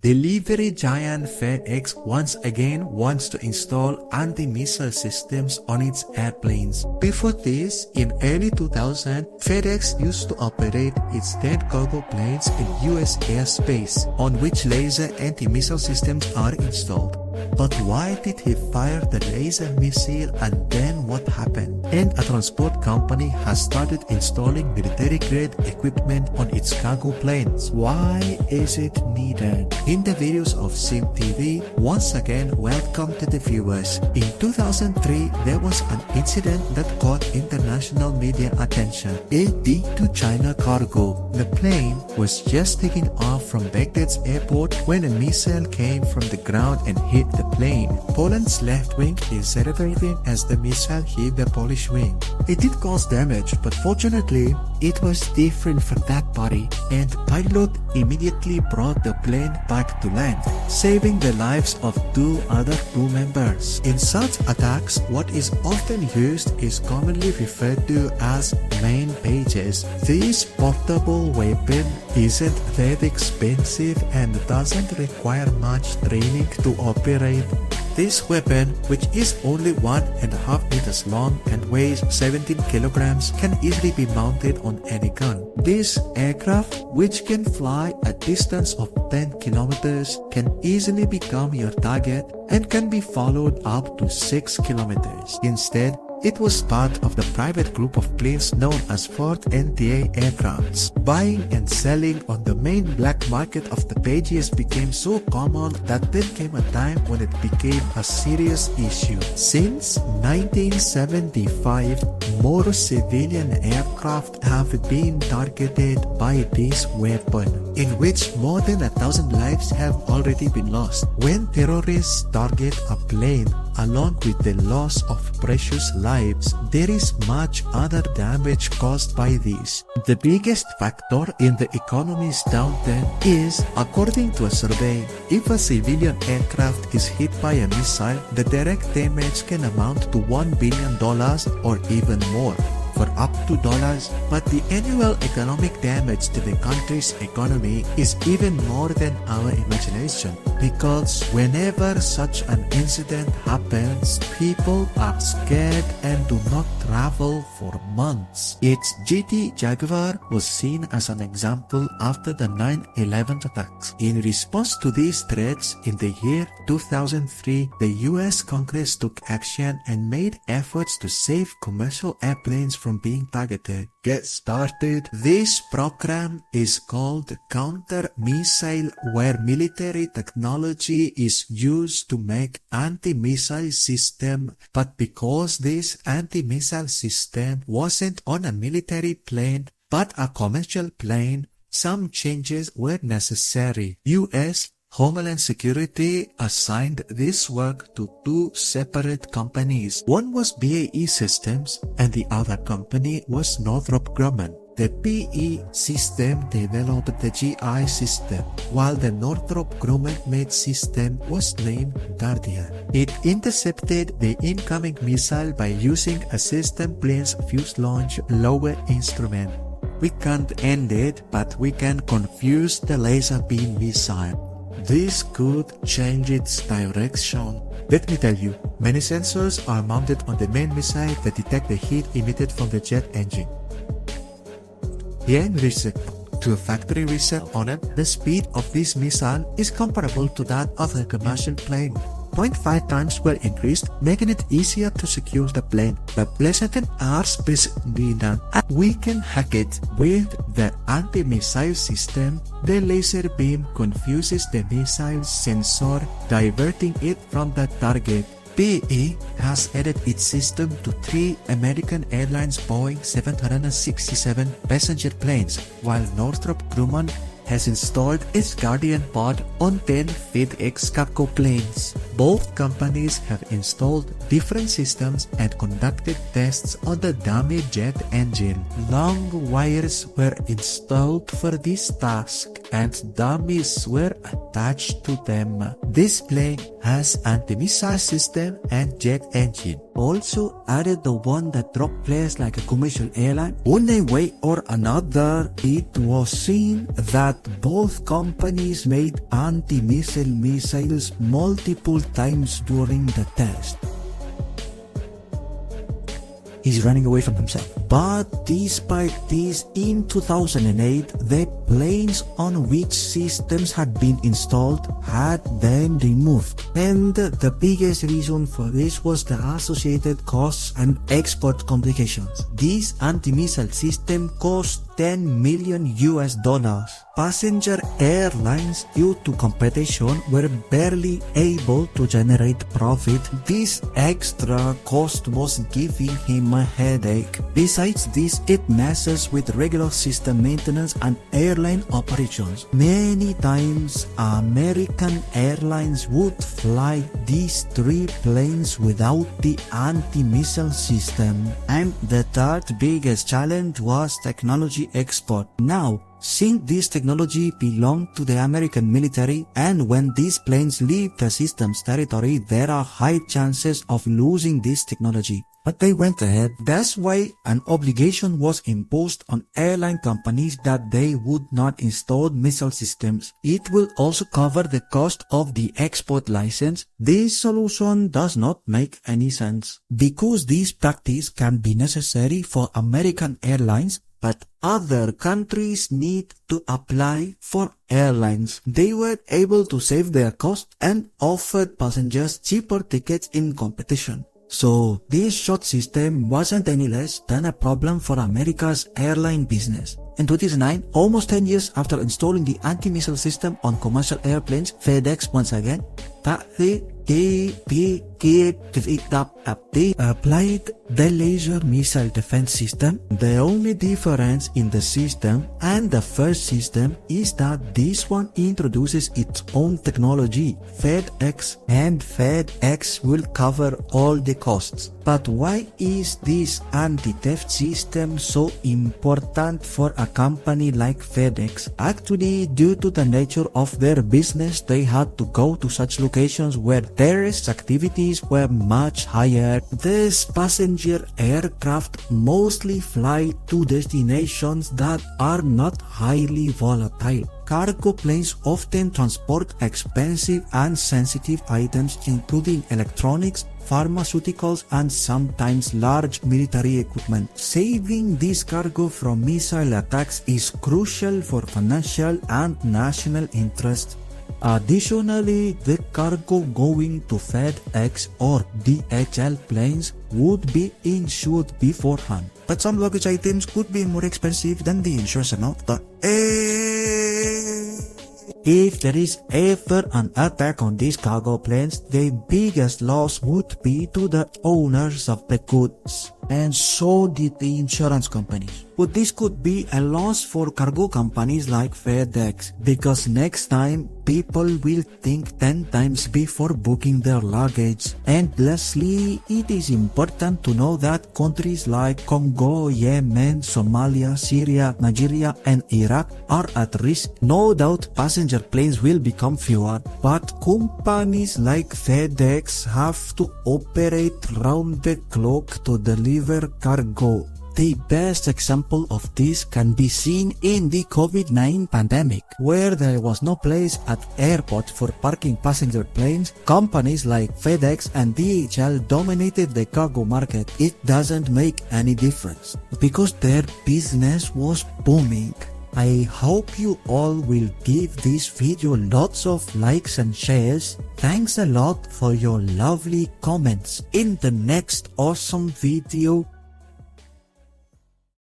Delivery giant FedEx once again wants to install anti-missile systems on its airplanes. Before this, in early 2000, FedEx used to operate its 10 cargo planes in US airspace, on which laser anti-missile systems are installed. But why did he fire the laser missile, and then what happened? And a transport company has started installing military-grade equipment on its cargo planes. Why is it needed? In the videos of SimTV, once again welcome to the viewers. In 2003, there was an incident that caught international media attention. A D2 China cargo. The plane was just taking off from Baghdad's airport when a missile came from the ground and hit the plane. Poland's left wing is celebrating as the missile hit the Polish wing. It did cause damage, but fortunately, it was different from that body, and pilot immediately brought the plane back to land, saving the lives of 2 other crew members. In such attacks, what is often used is commonly referred to as main pages. This portable weapon isn't that expensive and doesn't require much training to operate. This weapon, which is only 1.5 meters long and weighs 17 kilograms, can easily be mounted on any gun. This aircraft, which can fly a distance of 10 kilometers, can easily become your target and can be followed up to 6 kilometers. Instead, it was part of the private group of planes known as Ford NTA aircrafts. Buying and selling on the main black market of the pages became so common that there came a time when it became a serious issue. Since 1975, more civilian aircraft have been targeted by this weapon, in which more than 1,000 lives have already been lost. When terrorists target a plane, along with the loss of precious lives, there is much other damage caused by this. The biggest factor in the economy's downturn is, according to a survey, if a civilian aircraft is hit by a missile, the direct damage can amount to $1 billion or even more, for up to dollars, but the annual economic damage to the country's economy is even more than our imagination, because whenever such an incident happens, people are scared and do not travel for months. Its GT Jaguar was seen as an example after the 9/11 attacks. In response to these threats, in the year 2003, the US Congress took action and made efforts to save commercial airplanes from being targeted. Get started. This program is called Counter-Missile, where military technology is used to make anti-missile system, but because this anti-missile system wasn't on a military plane but a commercial plane, some changes were necessary. US Homeland Security assigned this work to 2 separate companies. One was BAE Systems and the other company was Northrop Grumman. The BAE system developed the GI system, while the Northrop Grumman-made system was named Guardian. It intercepted the incoming missile by using a system plane's fuselage lower instrument. We can't end it, but we can confuse the laser beam missile. This could change its direction. Let me tell you, many sensors are mounted on the main missile that detect the heat emitted from the jet engine. The end result to a factory result on it, the speed of this missile is comparable to that of a commercial plane. 0.5 times were increased, making it easier to secure the plane. But less than airspace done, we can hack it. With the anti-missile system, the laser beam confuses the missile sensor, diverting it from the target. BAE has added its system to 3 American Airlines Boeing 767 passenger planes, while Northrop Grumman has installed its Guardian pod on 10 FedEx cargo planes. Both companies have installed different systems and conducted tests on the dummy jet engine. Long wires were installed for this task. and dummies were attached to them. This plane has anti-missile system and jet engine. Also added the one that dropped planes like a commercial airline. One way or another, it was seen that both companies made anti-missile missiles multiple times during the test. He's running away from himself. But despite this, in 2008, the planes on which systems had been installed had them removed. And the biggest reason for this was the associated costs and export complications. This anti-missile system cost $10 million. Passenger airlines, due to competition, were barely able to generate profit. This extra cost was giving him a headache. Besides this, it messes with regular system maintenance and airline operations. Many times, American Airlines would fly these 3 planes without the anti-missile system. And the third biggest challenge was technology export. Now, since this technology belonged to the American military, and when these planes leave the system's territory, there are high chances of losing this technology. But they went ahead. That's why an obligation was imposed on airline companies that they would not install missile systems. It will also cover the cost of the export license. This solution does not make any sense, because this practice can be necessary for American airlines, but other countries need to apply for airlines. They were able to save their cost and offered passengers cheaper tickets in competition. So this short system wasn't any less than a problem for America's airline business. In 2009, almost 10 years after installing the anti-missile system on commercial airplanes, FedEx once again they applied the laser missile defense system. The only difference in the system and the first system is that this one introduces its own technology, FedEx, and FedEx will cover all the costs. But why is this anti-theft system so important for a company like FedEx? Actually, due to the nature of their business, they had to go to such locations where terrorist activities were much higher. These passenger aircraft mostly fly to destinations that are not highly volatile. Cargo planes often transport expensive and sensitive items including electronics, pharmaceuticals, and sometimes large military equipment. Saving this cargo from missile attacks is crucial for financial and national interest. Additionally, the cargo going to FedEx or DHL planes would be insured beforehand. But some luggage items could be more expensive than the insurance amount. If there is ever an attack on these cargo planes, the biggest loss would be to the owners of the goods, and so did the insurance companies. But this could be a loss for cargo companies like FedEx, because next time people will think 10 times before booking their luggage. And lastly, it is important to know that countries like Congo, Yemen, Somalia, Syria, Nigeria, and Iraq are at risk. No doubt passenger planes will become fewer, but companies like FedEx have to operate round the clock to deliver cargo. The best example of this can be seen in the COVID-19 pandemic, where there was no place at airports for parking passenger planes. Companies like FedEx and DHL dominated the cargo market. It doesn't make any difference because their business was booming. I hope you all will give this video lots of likes and shares. Thanks a lot for your lovely comments. In the next awesome video,